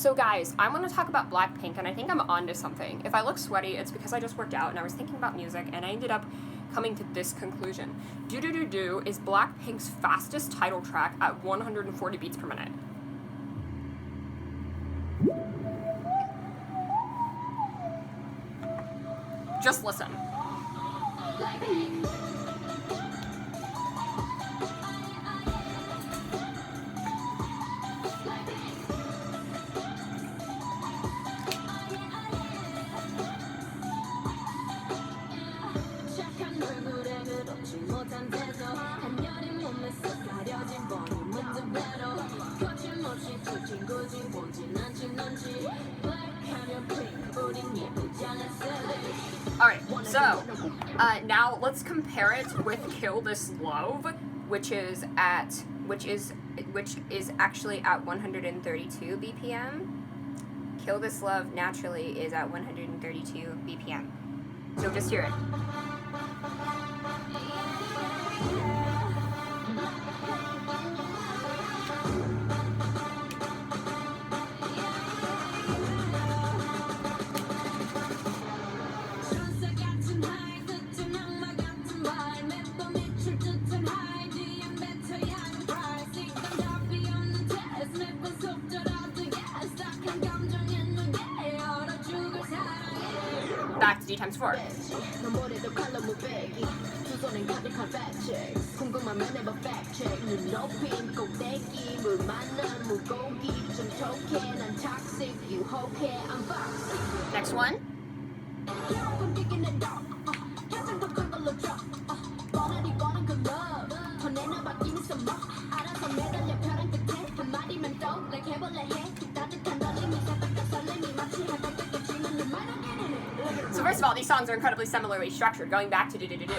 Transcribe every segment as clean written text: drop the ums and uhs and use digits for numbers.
So guys, I want to talk about Blackpink, and I think I'm onto something. If I look sweaty, it's because I just worked out and I was thinking about music, and I ended up coming to this conclusion. Do Do Do Do is Blackpink's fastest title track at 140 beats per minute. Just listen. Alright, so now let's compare it with Kill This Love, which is actually at 132 BPM. Kill This Love naturally is at 132 BPM. So just hear it. Back to D times 4. Next one. So first of all, these songs are incredibly similarly structured, going back to Do Do Do Do.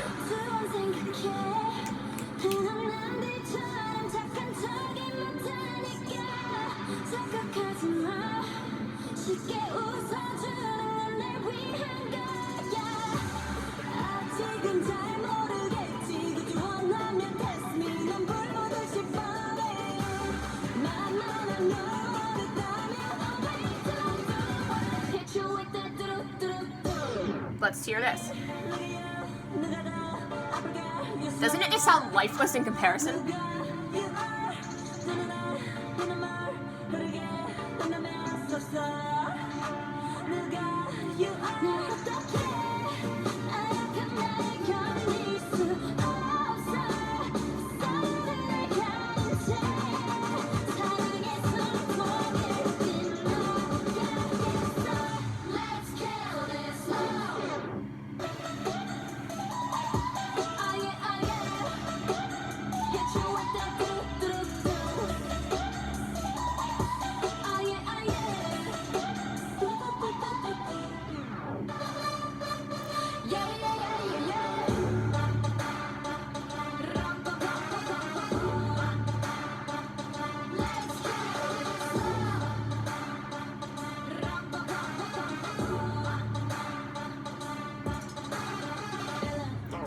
Let's hear this. Doesn't it just sound lifeless in comparison?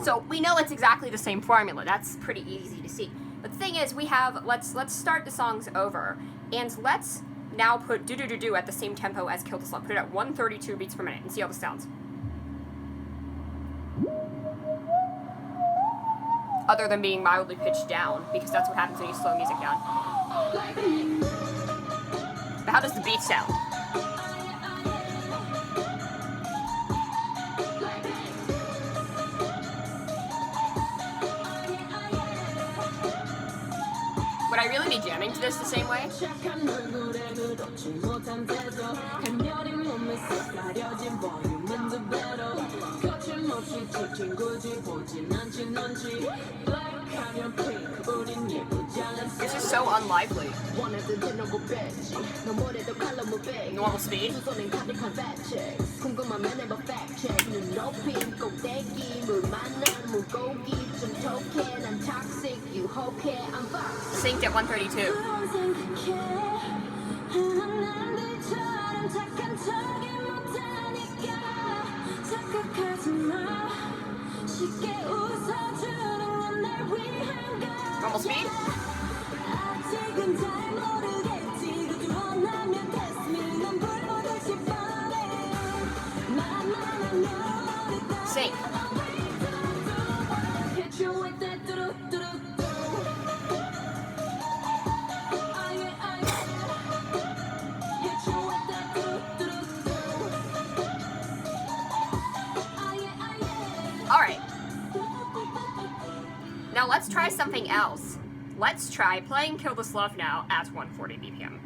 So we know it's exactly the same formula. That's pretty easy to see. But the thing is, we have, let's start the songs over, and let's now put Do Do Do Do at the same tempo as Kill This Love. Put it at 132 beats per minute and see how this sounds. Other than being mildly pitched down, because that's what happens when you slow music down. But how does the beat sound? Would I really be jamming to this the same way? This is so unlively. Normal speed. Synced at 132. Normal speed. try something else. Let's try playing Kill This Love Now at 140 BPM.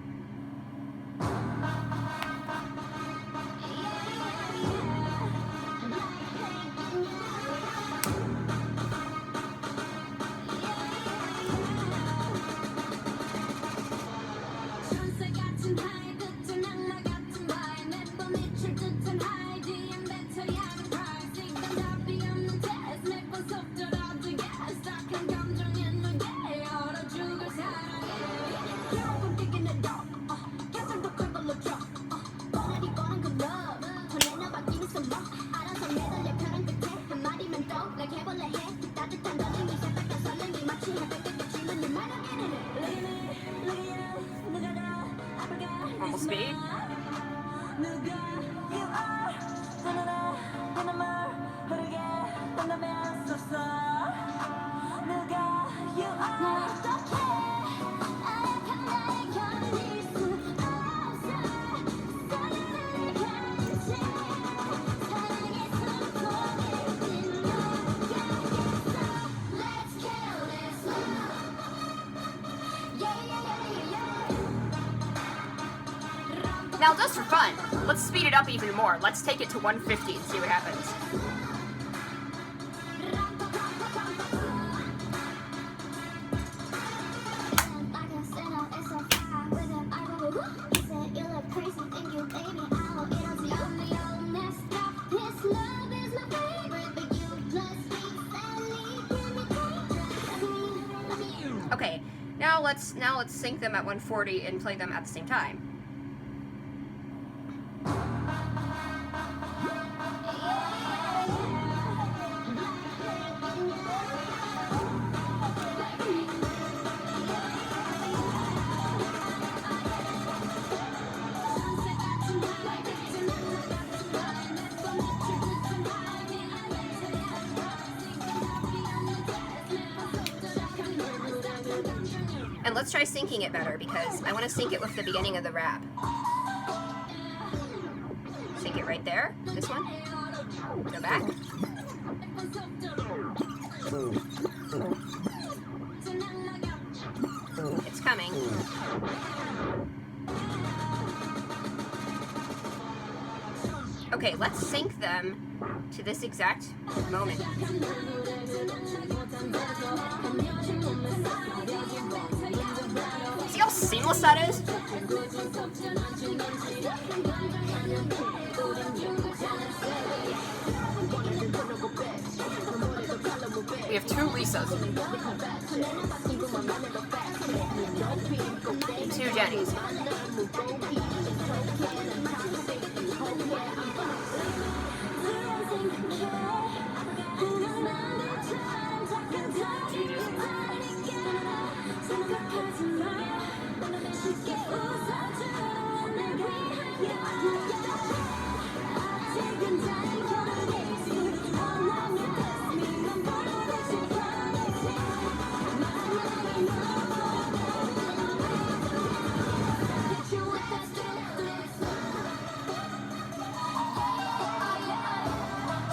Normal speed. Now, just for fun, let's speed it up even more. Let's take it to 150 and see what happens. Okay, now let's sync them at 140 and play them at the same time. And let's try syncing it better because I want to sync it with the beginning of the rap. Sync it right there. This one. Go back. It's coming. Okay, let's sync them to this exact moment. See how seamless that is? We have two Lisas. Two Jennys.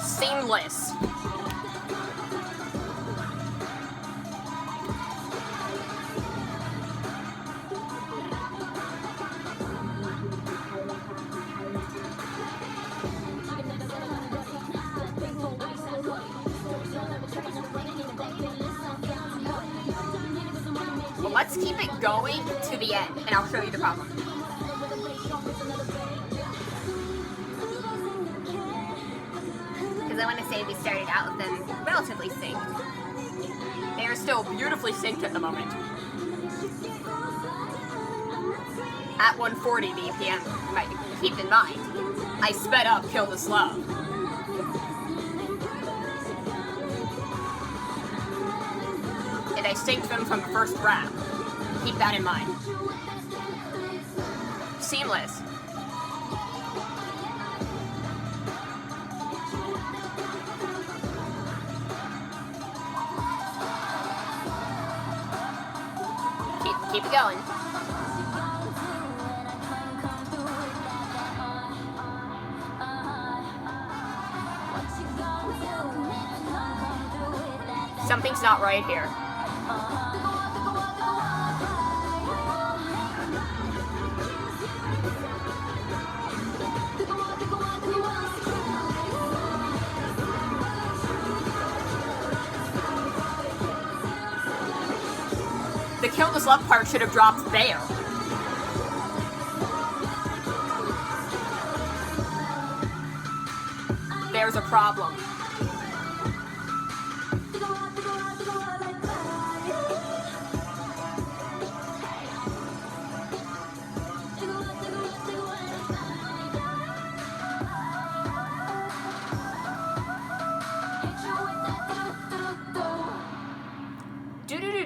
Seamless. Well, let's keep it going to the end, and I'll show you the problem. I want to say we started out with them relatively synced. They are still beautifully synced at the moment. At 140 BPM, you might keep in mind, I sped up Kill This Love. And I synced them from the first rap. Keep that in mind. Seamless. Keep it going. Something's not right here. Kill This Love part should have dropped there. There's a problem.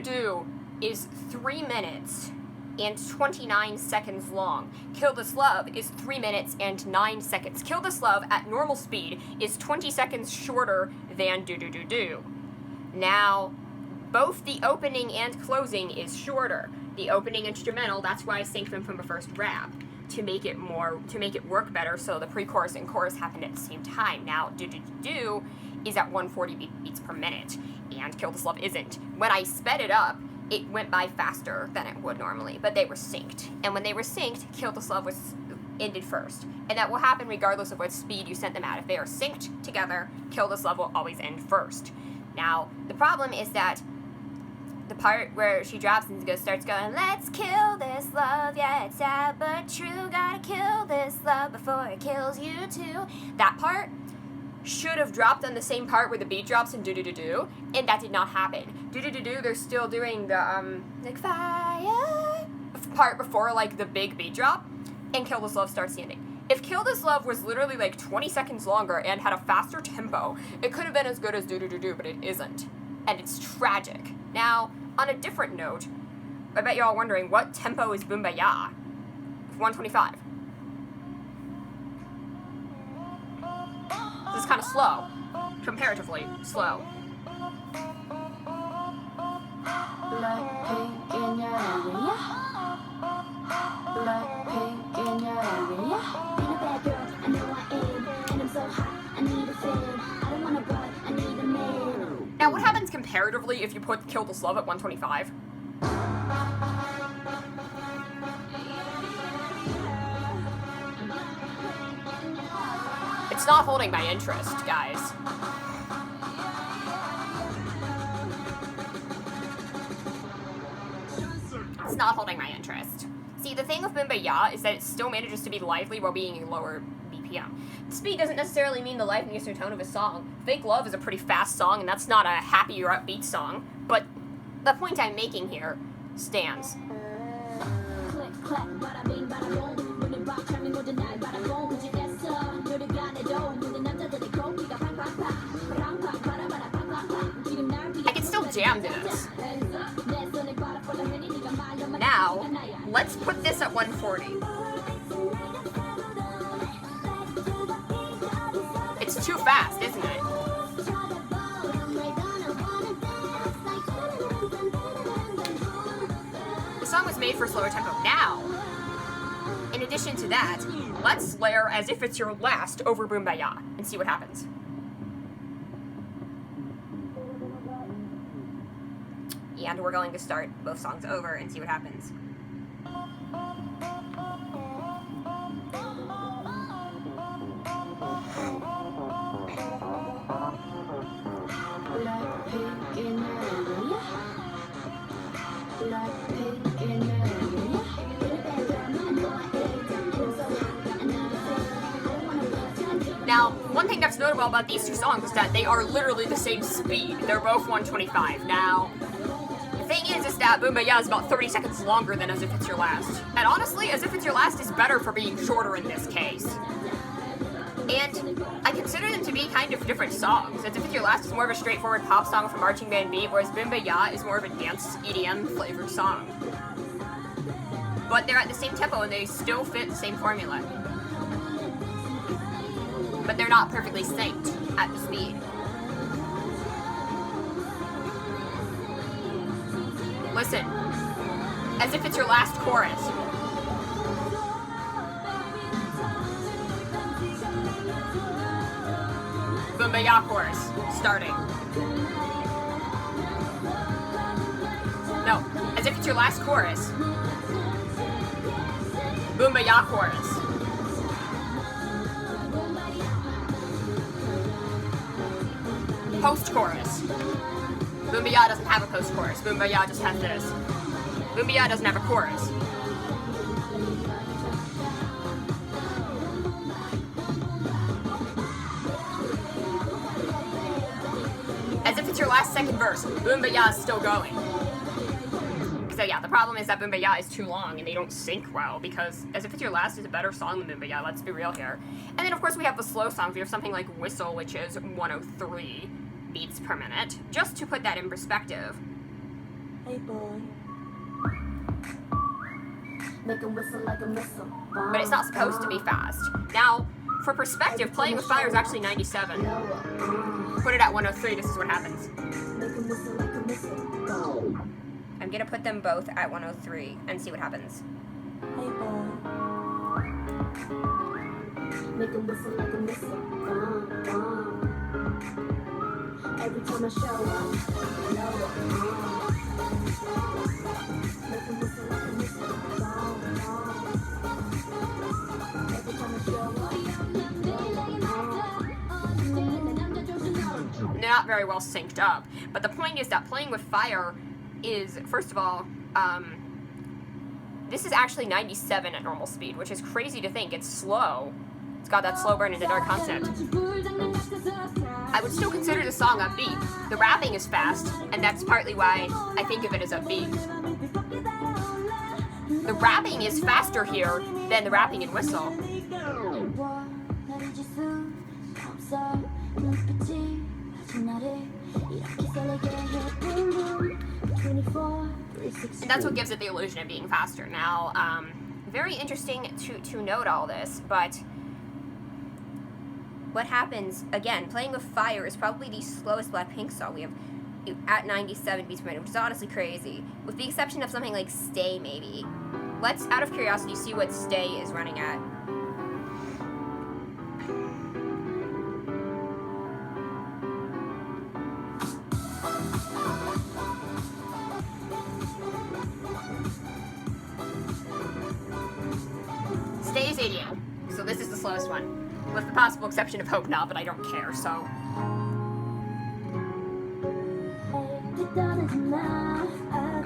Do is 3 minutes and 29 seconds long. Kill This Love is 3 minutes and 9 seconds. Kill This Love at normal speed is 20 seconds shorter than Do. Now, both the opening and closing is shorter. The opening instrumental, that's why I synced them from the first rap, to make it work better, so the pre-chorus and chorus happened at the same time. Now, Do is at 140 beats per minute, and Kill This Love isn't. When I sped it up, it went by faster than it would normally, but they were synced. And when they were synced, Kill This Love ended first. And that will happen regardless of what speed you sent them at. If they are synced together, Kill This Love will always end first. Now, the problem is that the part where she drops and starts going, let's kill this love, yeah, it's sad but true, gotta kill this love before it kills you too. That part should have dropped on the same part where the beat drops in Do, and that did not happen. Do, they're still doing the, like, fire part before, like, the big beat drop, and Kill This Love starts the ending. If Kill This Love was literally, like, 20 seconds longer and had a faster tempo, it could have been as good as Do, but it isn't. And it's tragic. Now, on a different note, I bet y'all wondering, what tempo is Boom Ba Ya? 125. This is kind of slow. Comparatively slow. Blackpink in your area. Blackpink in your area. Ain't a bad girl, I know I am. And I'm so hot, I need a fan. I don't want a boy, I need a man. Now, what happens comparatively if you put Kill This Love at 125? It's not holding my interest, guys. It's not holding my interest. See, the thing with Boom Ba Ya is that it still manages to be lively while being a lower BPM. Speed doesn't necessarily mean the liveliness or tone of a song. Fake Love is a pretty fast song, and that's not a happy or upbeat song, but the point I'm making here stands. I can still jam to this. Now, let's put this at 140. It's too fast, isn't it? The song was made for slower tempo. Now, in addition to that, let's layer As If It's Your Last over Boom Ba Ya and see what happens. And we're going to start both songs over and see what happens. Blackpink in your area. Blackpink in your area. Now, one thing that's notable about these two songs is that they are literally the same speed. They're both 125. Now, the thing is that Boom Ba Ya is about 30 seconds longer than As If It's Your Last. And honestly, As If It's Your Last is better for being shorter in this case. And I consider them to be kind of different songs. As If It's Your Last is more of a straightforward pop song with a marching band beat, whereas Boom Ba Ya is more of a dance EDM flavored song. But they're at the same tempo and they still fit the same formula. But they're not perfectly synced at the speed. Listen, As If It's Your Last chorus. Boom Ba Ya chorus, starting. No, As If It's Your Last chorus. Boom Ba Ya chorus. Post chorus. Boom Ba Ya doesn't have a post chorus. Boom Ba Ya just has this. Boomba doesn't have a chorus. As if it's your last second verse, Boomba is still going. So yeah, the problem is that Boomba is too long and they don't sync well, because As If It's Your Last is a better song than Boomba, let's be real here. And then of course we have the slow songs. We have something like Whistle, which is 103 beats per minute. Just to put that in perspective. Hey boy. Make 'em whistle like a missile. But it's not supposed to be fast. Now, for perspective, Playing with Fire is actually 97. Put it at 103, this is what happens. Make 'em whistle like a missile. I'm gonna put them both at 103 and see what happens. Hey boy. Make 'em whistle like a missile. Every time I show up, make 'em whistle like a missile. Every time I show up. They're not very well synced up. But the point is that Playing with Fire is, first of all, this is actually 97 at normal speed, which is crazy to think. It's slow. It's got that slow burn into dark concept. I would still consider the song upbeat. The rapping is fast, and that's partly why I think of it as upbeat. The rapping is faster here than the rapping in Whistle. And that's what gives it the illusion of being faster. Now, very interesting to note all this, but what happens, again, Playing with Fire is probably the slowest Blackpink song. We have at 97 beats per minute, which is honestly crazy, with the exception of something like Stay, maybe. Let's, out of curiosity, see what Stay is running at. Stay is 88, so this is the slowest one, with the possible exception of Hope Now, but I don't care, so.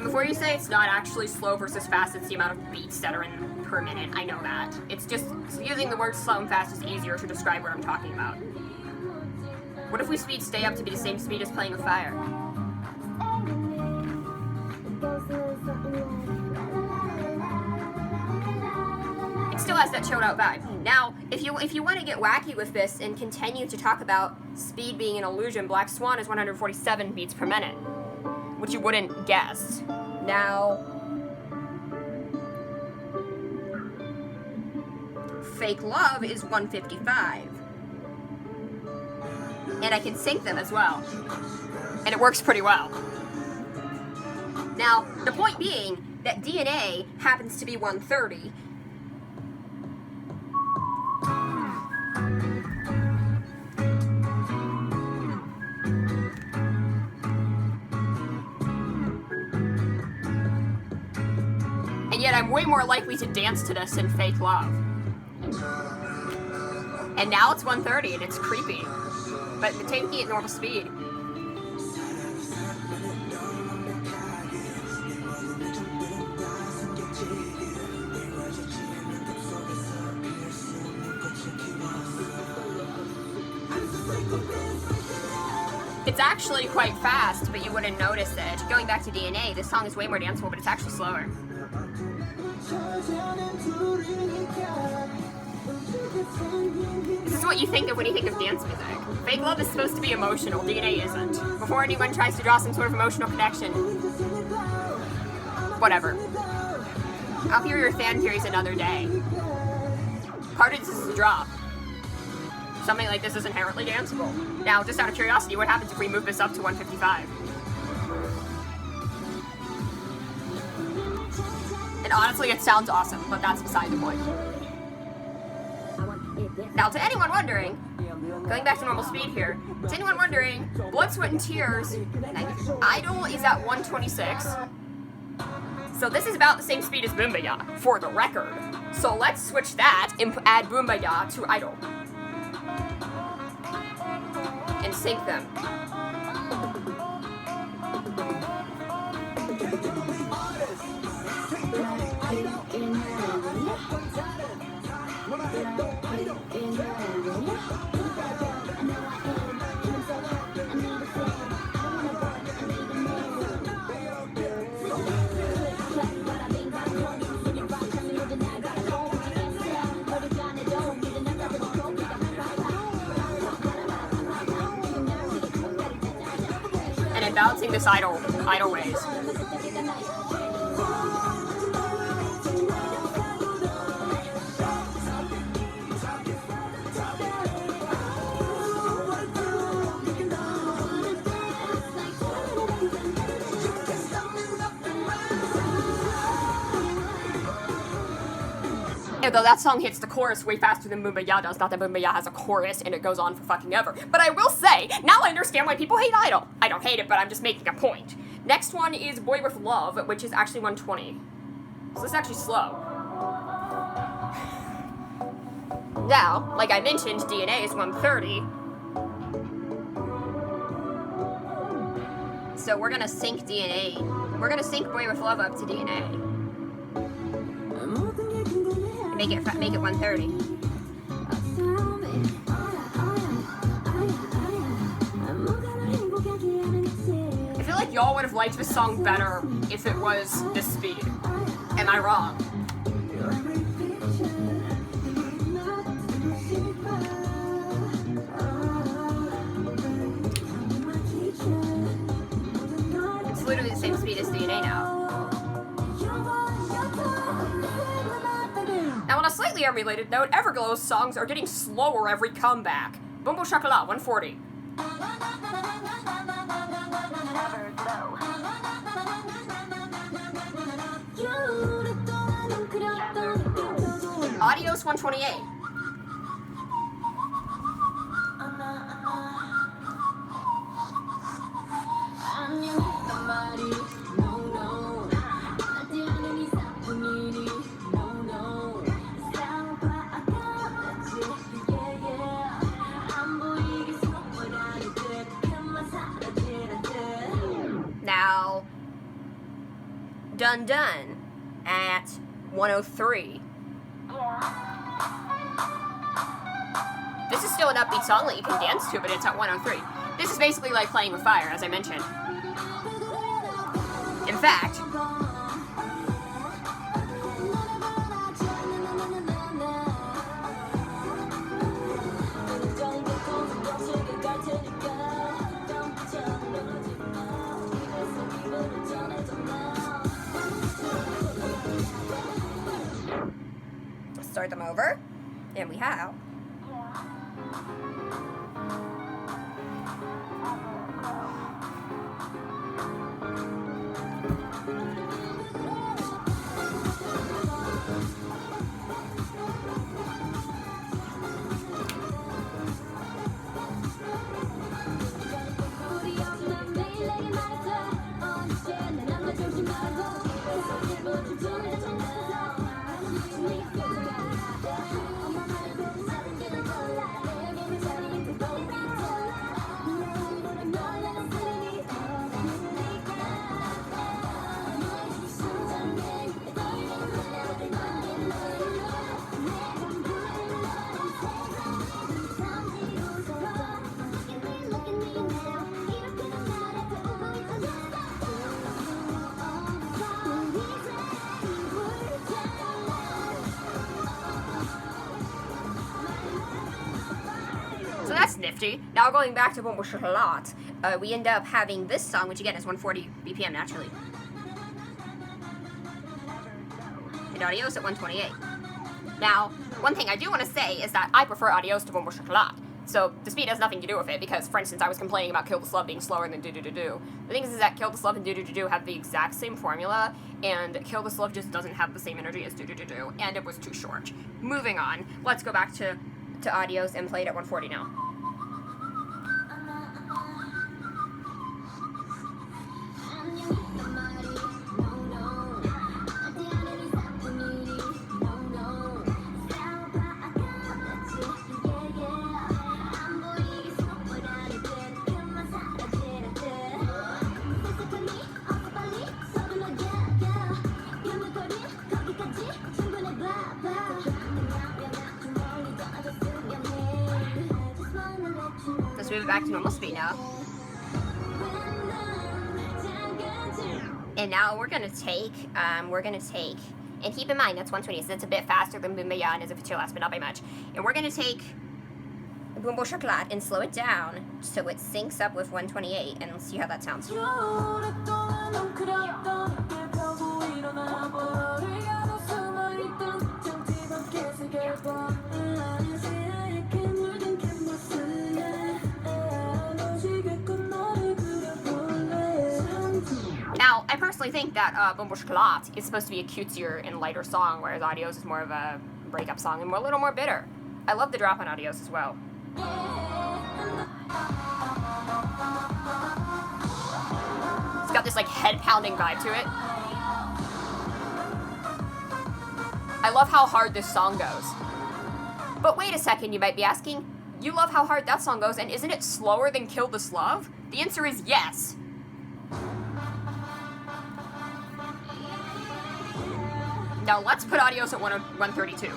Before you say it's not actually slow versus fast, it's the amount of beats that are in per minute. I know that. It's just using the words slow and fast is easier to describe what I'm talking about. What if we speed Stay up to be the same speed as Playing with Fire? It still has that chilled out vibe. Now, if you want to get wacky with this and continue to talk about speed being an illusion, Black Swan is 147 beats per minute, which you wouldn't guess. Now, Fake Love is 155. And I can sync them as well. And it works pretty well. Now, the point being that DNA happens to be 130. And yet I'm way more likely to dance to this than Fake Love. And now it's 130 and it's creepy. But taking it at normal speed. It's actually quite fast, but you wouldn't notice it. Going back to DNA, this song is way more danceable, but it's actually slower. This is what you think of when you think of dance music. Fake Love is supposed to be emotional, DNA isn't. Before anyone tries to draw some sort of emotional connection. Whatever. I'll hear your fan theories another day. Part of this is a drop. Something like this is inherently danceable. Now, just out of curiosity, what happens if we move this up to 155? And honestly, it sounds awesome, but that's beside the point. Now, to anyone wondering, going back to normal speed here, to anyone wondering, Blood, Sweat, and Tears, Idol is at 126. So this is about the same speed as Boomba, for the record. So let's switch that and add Boomba to Idol. And sync them. And I'm balancing this idol ways. Though that song hits the chorus way faster than Boomba Ya does, not that Boomba Ya has a chorus and it goes on for fucking ever. But I will say, now I understand why people hate Idol. I don't hate it, but I'm just making a point. Next one is Boy With Love, which is actually 120. So this is actually slow. Now, like I mentioned, DNA is 130. So we're gonna sync DNA. We're gonna sync Boy With Love up to DNA. Make it 130. I feel like y'all would have liked this song better if it was this speed. Am I wrong? It's literally the same speed as DNA now. Now, on a slightly unrelated note, Everglow's songs are getting slower every comeback. Bumbo Chocolat, 140. Adios, 128. Now, Dun Dun at 103. This is still an upbeat song that you can dance to, but it's at 103. This is basically like Playing with Fire, as I mentioned. In fact, let's start them over, and we have. So that's nifty. Now going back to Bumbo Chocolat, we end up having this song, which again is 140 BPM naturally. And Adios at 128. Now, one thing I do want to say is that I prefer Adios to Bumbo Chocolat. So the speed has nothing to do with it because, for instance, I was complaining about Kill This Love being slower than Do Do Do Do. The thing is that Kill This Love and Do Do Do Do have the exact same formula, and Kill This Love just doesn't have the same energy as Do Do Do Do, and it was too short. Moving on, let's go back to Adios and play it at 140 now. Let's move it back to normal speed now. And now we're gonna take, and keep in mind that's 120, so that's a bit faster than Boom Bayan as if it's your last, but not by much. And we're gonna take Boom Boom Chocolat and slow it down so it syncs up with 128, and let's see how that sounds. Now, I personally think that Boom Boom Chocolat is supposed to be a cutesier and lighter song, whereas Adios is more of a breakup song and a little more bitter. I love the drop on Adios as well. It's got this like head-pounding vibe to it. I love how hard this song goes. But wait a second, you might be asking. You love how hard that song goes, and isn't it slower than Kill This Love? The answer is yes. Now let's put Adios at 132.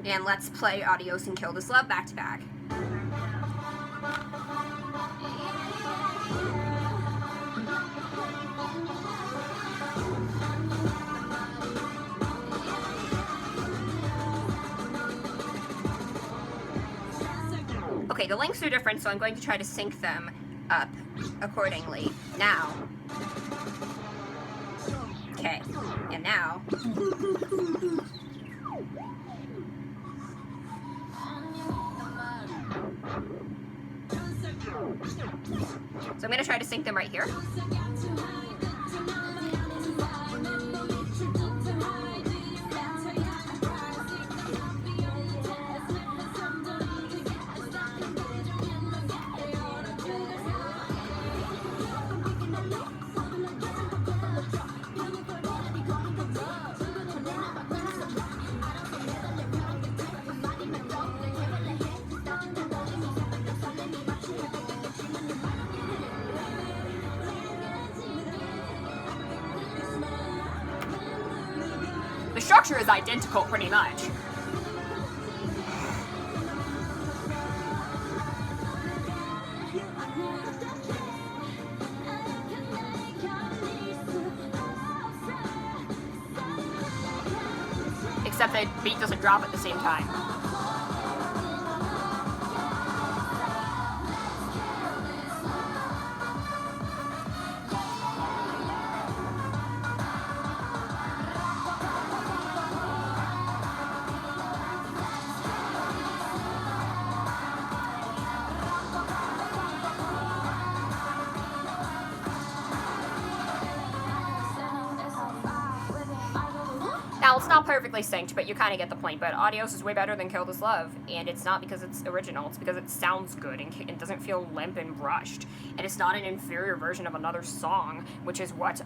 And let's play Adios and Kill This Love back to back. Okay, the lengths are different, so I'm going to try to sync them up accordingly. Now. Okay, and now. So I'm going to try to sync them right here. The structure is identical pretty much. Except the beat doesn't drop at the same time. Now, it's not perfectly synced, but you kind of get the point. But Adios is way better than Kill This Love, and it's not because it's original. It's because it sounds good and doesn't feel limp and rushed. And it's not an inferior version of another song, which is what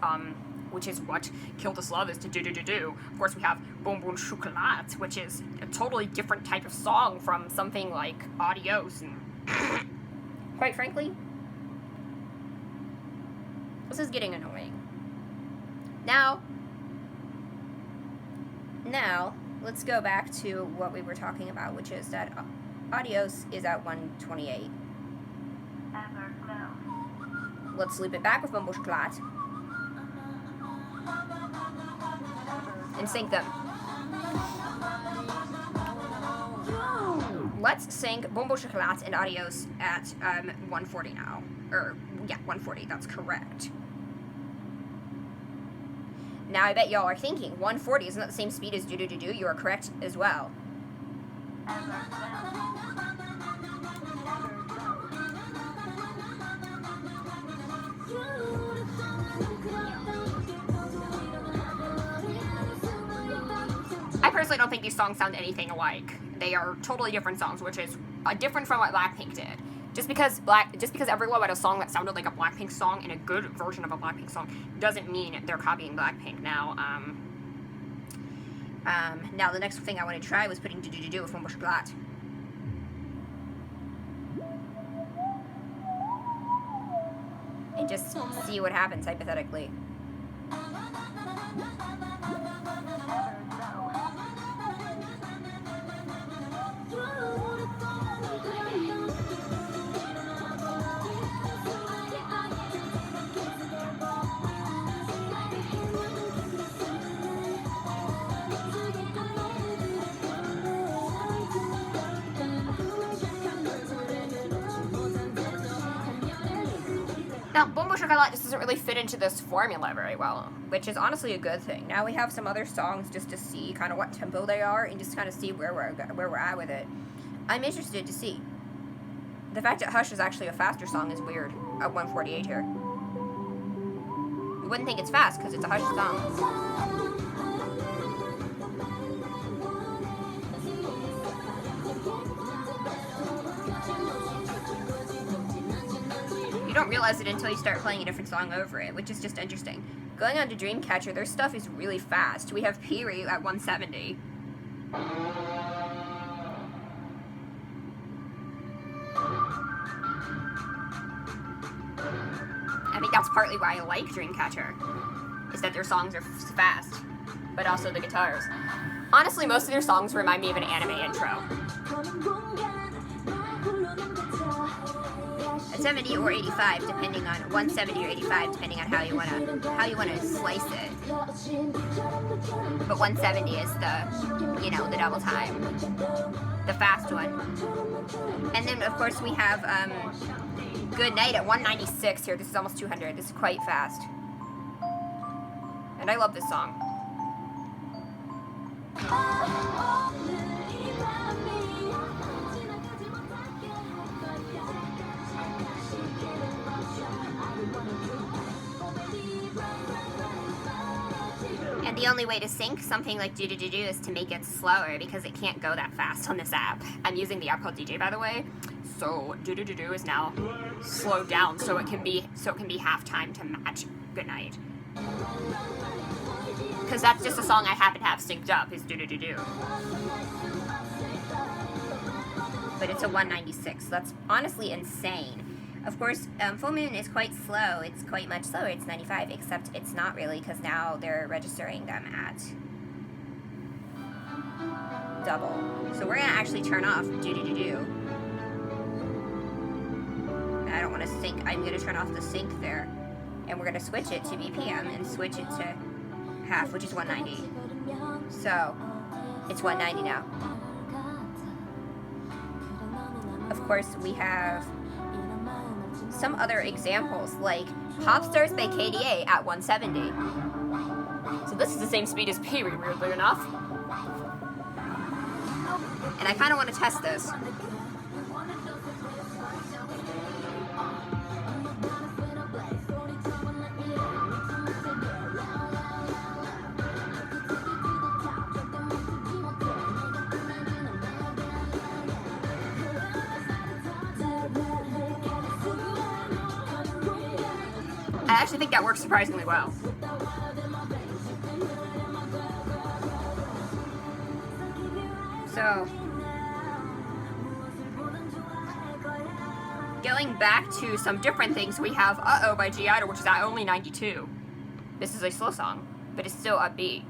Kill This Love is to do. Of course, we have Boom Boom Chocolat, which is a totally different type of song from something like Adios. And quite frankly, this is getting annoying. Now, let's go back to what we were talking about, which is that Adios is at 128. Let's loop it back with Boom Boom Chocolat. And sync them. Let's sync Boom Boom Chocolat and Adios at 140 now. 140, that's correct. Now, I bet y'all are thinking, 140, isn't that the same speed as do? You are correct as well. I personally don't think these songs sound anything alike. They are totally different songs, which is different from what Blackpink did. Just because everyone had a song that sounded like a Blackpink song and a good version of a Blackpink song doesn't mean they're copying Blackpink. Now, now the next thing I want to try was putting do with Boom Boom Chocolat. And just see what happens hypothetically. Rainbow Chocolate just doesn't really fit into this formula very well, which is honestly a good thing. Now we have some other songs just to see kind of what tempo they are and just kind of see where we're at with it. I'm interested to see. The fact that Hush is actually a faster song is weird at 148 here. You wouldn't think it's fast because it's a Hush song. You don't realize it until you start playing a different song over it, which is just interesting. Going on to Dreamcatcher, their stuff is really fast. We have Piri at 170. I think that's partly why I like Dreamcatcher, is that their songs are fast, but also the guitars. Honestly, most of their songs remind me of an anime intro. At 70 or 85, depending on 170 or 85, depending on how you wanna slice it. But 170 is the double time, the fast one. And then of course we have Good Night at 196 here. This is almost 200. This is quite fast. And I love this song. And the only way to sync something like Do Do Do Do is to make it slower because it can't go that fast on this app. I'm using the app called DJ, by the way. So Do Do Do Do is now slowed down so it can be halftime to match Good Night. Because that's just a song I happen to have synced up is Do Do Do Do. But it's a 196. That's honestly insane. Of course, Full Moon is quite slow. It's quite much slower. It's 95, except it's not really because now they're registering them at double. So we're going to actually turn off Do Do Do Do. I don't want to sync. I'm going to turn off the sync there. And we're going to switch it to BPM and switch it to half, which is 190. So it's 190 now. Of course, we have some other examples, like Pop Stars by KDA at 170. So this is the same speed as Piri, weirdly enough. And I kind of want to test this. I actually think that works surprisingly well. So, going back to some different things, we have Uh-Oh by G-Idol, which is at only 92. This is a slow song, but it's still upbeat.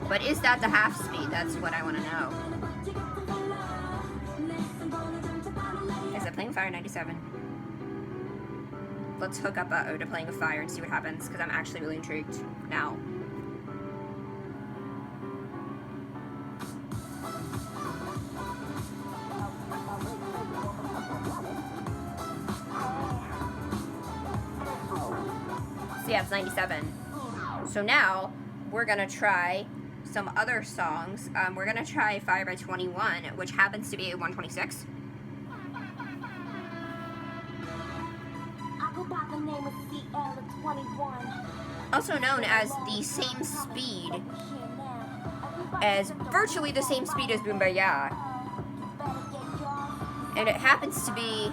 But is that the half speed? That's what I want to know. Is it playing Fire 97? Let's hook up Uh-Oh to playing with Fire and see what happens, because I'm actually really intrigued now. So yeah, it's 97. So now, we're gonna try some other songs. We're gonna try Fire by 21, which happens to be a 126. Also known as the same speed as, virtually the same speed as Boombayah. And it happens to be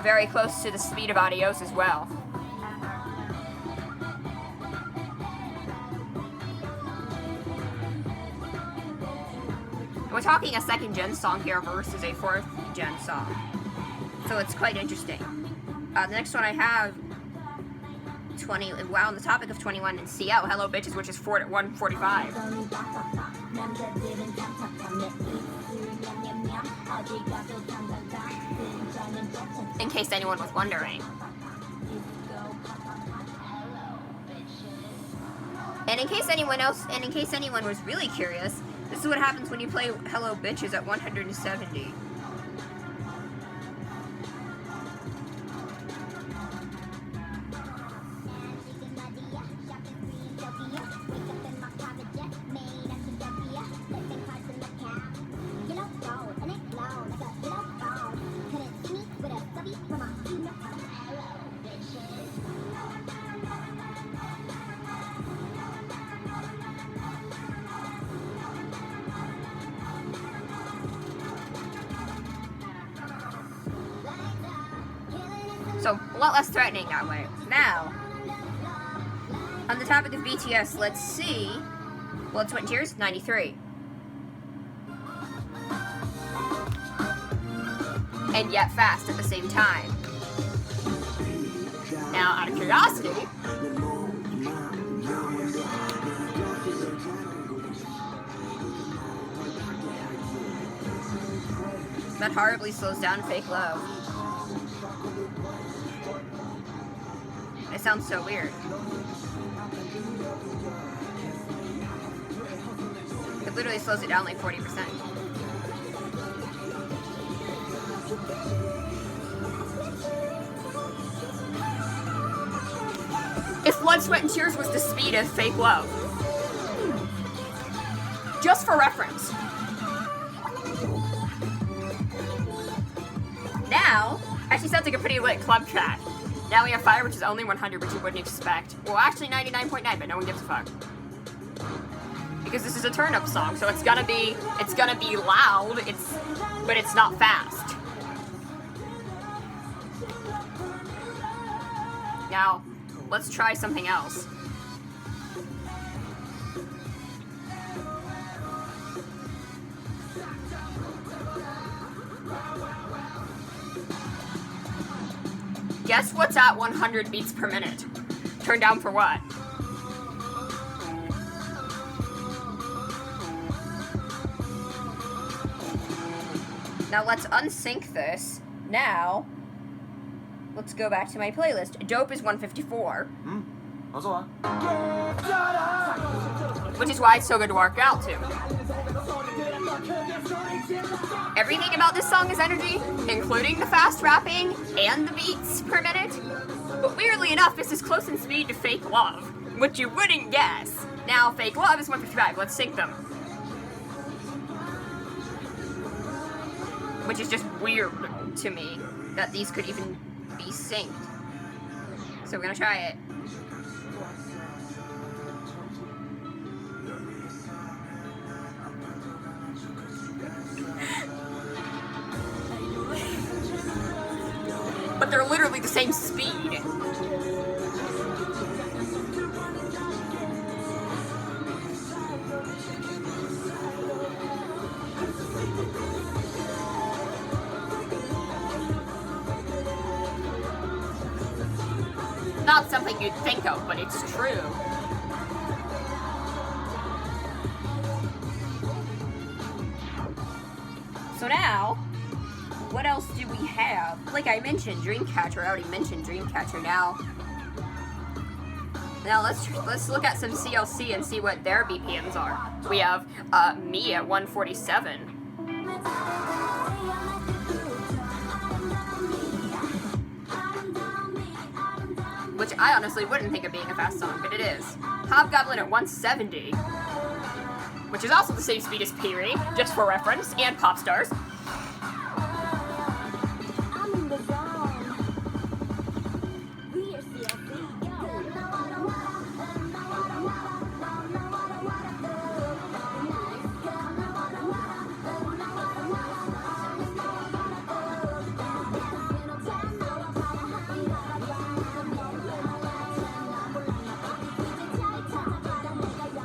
very close to the speed of Adios as well. We're talking a second gen song here versus a fourth gen song. So it's quite interesting. The next one I have, on the topic of 21 and CL, Hello Bitches, which is 145. In case anyone was wondering. And in case anyone was really curious, this is what happens when you play Hello Bitches at 170. So, a lot less threatening that way. Now, on the topic of BTS, let's see. Blood, Sweat, and Tears, 93. And yet fast at the same time. Now, out of curiosity, that horribly slows down Fake Love. It sounds so weird. It literally slows it down like 40%. If Blood, Sweat, and Tears was the speed of Fake Love. Just for reference. Now, actually sounds like a pretty lit club track. Now we have Fire, which is only 100, which you wouldn't expect. Well, actually 99.9, but no one gives a fuck. Because this is a turn-up song, so it's gonna be loud, but it's not fast. Now, let's try something else. Guess what's at 100 beats per minute? Turn down for what? Now let's unsync this. Now, let's go back to my playlist. Dope is 154. Which is why it's so good to work out to. Everything about this song is energy, including the fast rapping and the beats per minute. But weirdly enough, this is close in speed to Fake Love, which you wouldn't guess. Now, Fake Love is 155. Let's sync them. Which is just weird to me that these could even be synced. So we're gonna try it. But they're literally the same speed. Not something you'd think of, but it's true. So now, what else do we have? Like I mentioned, Dreamcatcher. I already mentioned Dreamcatcher. Now let's look at some CLC and see what their BPMs are. We have Me at 147. Which I honestly wouldn't think of being a fast song, but it is. Hobgoblin at 170, which is also the same speed as Piri, just for reference, and Pop Stars.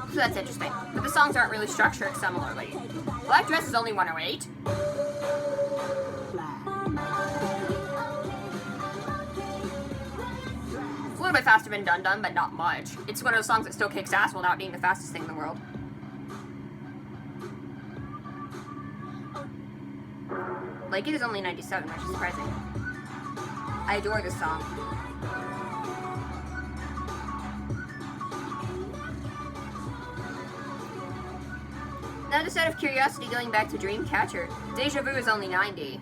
So that's interesting. But the songs aren't really structured similarly. Black Dress is only 108. It's a little bit faster than Dun Dun, but not much. It's one of those songs that still kicks ass without being the fastest thing in the world. Like, it is only 97, which is surprising. I adore this song. Now, just out of curiosity, going back to Dreamcatcher, Deja Vu is only 90.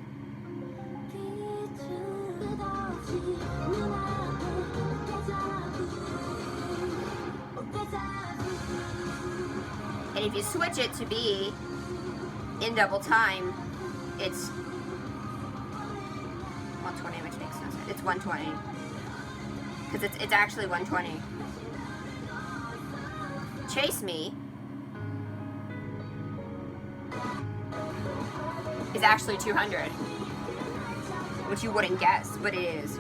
And if you switch it to be in double time, it's 120, which makes no sense. It's 120. Because it's actually 120. Chase Me is actually 200. Which you wouldn't guess, but it is.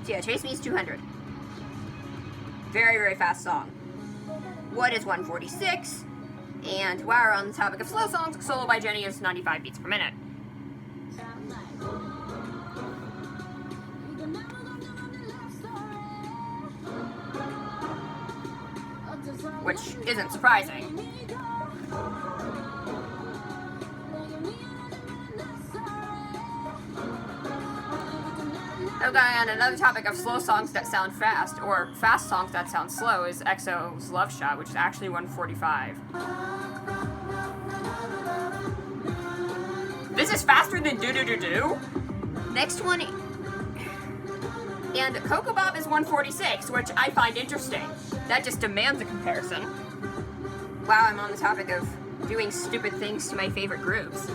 So yeah, Chase Me is 200. Very, very fast song. What is 146? And while we're on the topic of slow songs, Solo by Jenny is 95 beats per minute. Which isn't surprising. Okay, and another topic of slow songs that sound fast, or fast songs that sound slow, is EXO's Love Shot, which is actually 145. This is faster than Do Do Do Do. Next one, and Coco Bop is 146, which I find interesting. That just demands a comparison. Wow, I'm on the topic of doing stupid things to my favorite groups.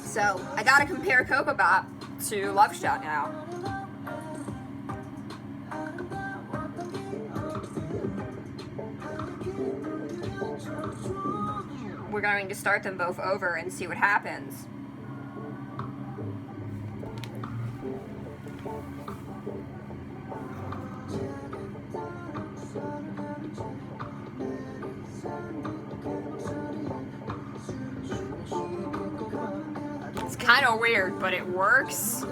So, I gotta compare Coco Bop to Love Shot now. We're going to start them both over and see what happens. It's kind of weird, but it works.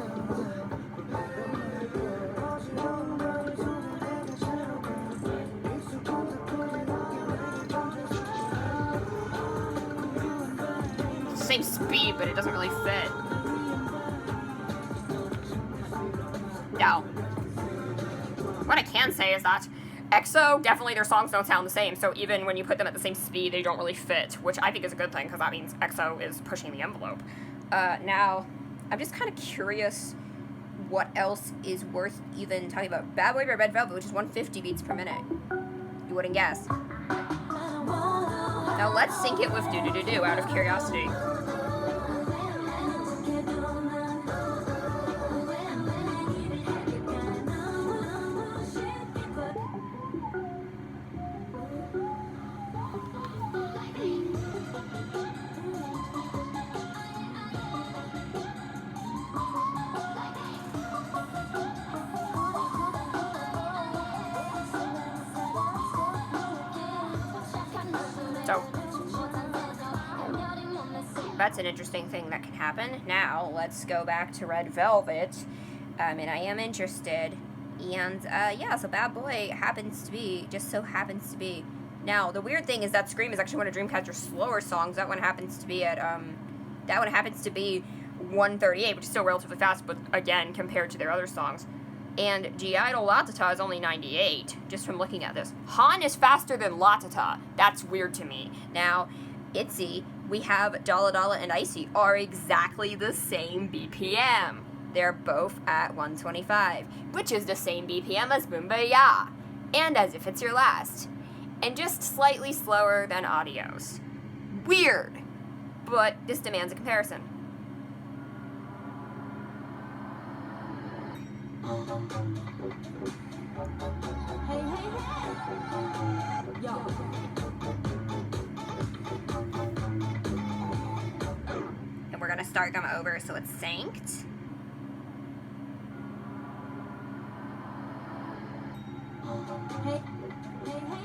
Same speed, but it doesn't really fit. Now, what I can say is that EXO, definitely their songs don't sound the same, so even when you put them at the same speed, they don't really fit, which I think is a good thing, because that means EXO is pushing the envelope. Now, I'm just kind of curious what else is worth even talking about. Bad Boy by Red Velvet, which is 150 beats per minute. You wouldn't guess. Now let's sync it with Do Do Do Do out of curiosity. So, that's an interesting thing that can happen. Now, let's go back to Red Velvet, and I am interested, and yeah, so Bad Boy just so happens to be. Now, the weird thing is that Scream is actually one of Dreamcatcher's slower songs. That one happens to be 138, which is still relatively fast, but again, compared to their other songs. And G-Idol Latata is only 98, just from looking at this. Han is faster than Latata. That's weird to me. Now, ITZY, we have Dalla Dalla and Icy are exactly the same BPM. They're both at 125, which is the same BPM as Boomba and As If It's Your Last, and just slightly slower than Adios. Weird, but this demands a comparison. Hey, hey, hey! Yo. And we're gonna start them over so it's synced. Hey, hey, hey, hey!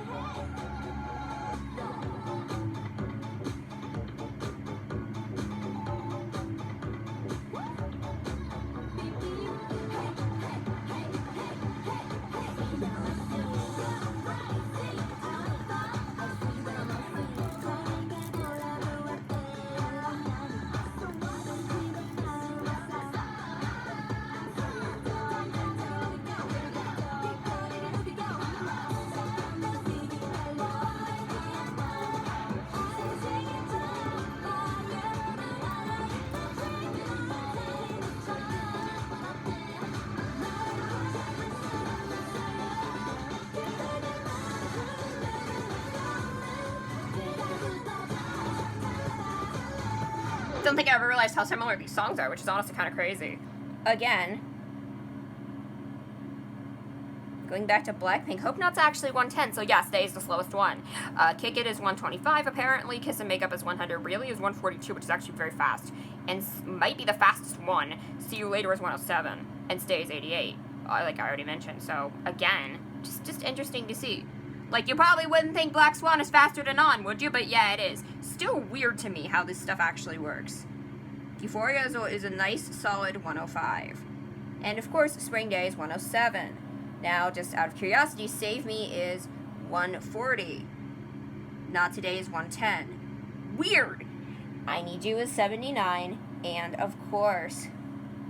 don't think I ever realized how similar these songs are, which is honestly kind of crazy. Again, going back to Blackpink, Hope Not's actually 110, so yeah, Stay is the slowest one. Kick It is 125, apparently. Kiss and Makeup is 100. Really is 142, which is actually very fast. And might be the fastest one. See You Later is 107. And Stay is 88, like I already mentioned. So, again, just interesting to see. Like, you probably wouldn't think Black Swan is faster than On, would you? But yeah, it is. Still weird to me how this stuff actually works. Euphoria is a nice, solid 105. And, of course, Spring Day is 107. Now, just out of curiosity, Save Me is 140. Not Today is 110. Weird! I Need You is 79. And, of course,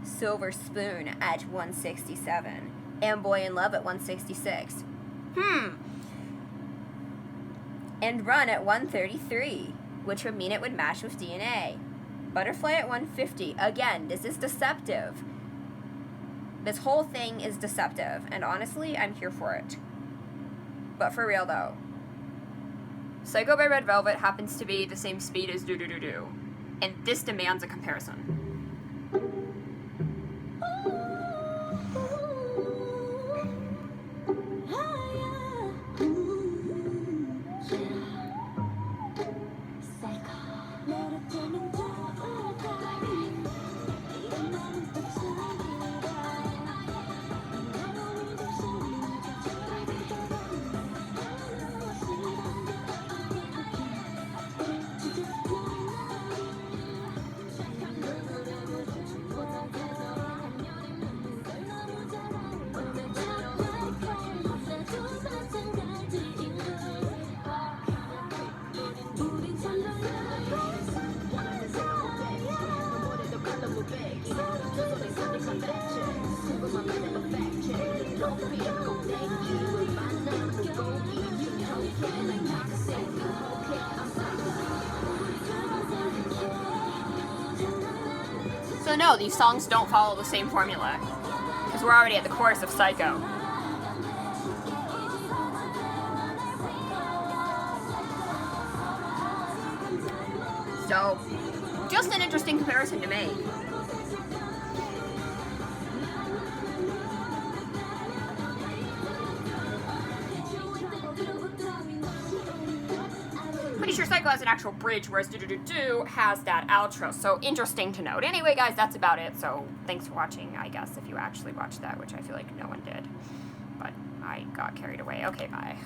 Silver Spoon at 167. And Boy in Love at 166. And Run at 133, which would mean it would match with DNA. Butterfly at 150. Again, this is deceptive. This whole thing is deceptive, and honestly, I'm here for it. But for real, though, Psycho by Red Velvet happens to be the same speed as Do Do Do Do, and this demands a comparison. So no, these songs don't follow the same formula, because we're already at the chorus of Psycho. So, just an interesting comparison to make. Pretty sure Psycho has an actual bridge, whereas Do Do Do Do has that outro. So interesting to note. Anyway, guys, that's about it. So thanks for watching, I guess, if you actually watched that, which I feel like no one did. But I got carried away. Okay, bye.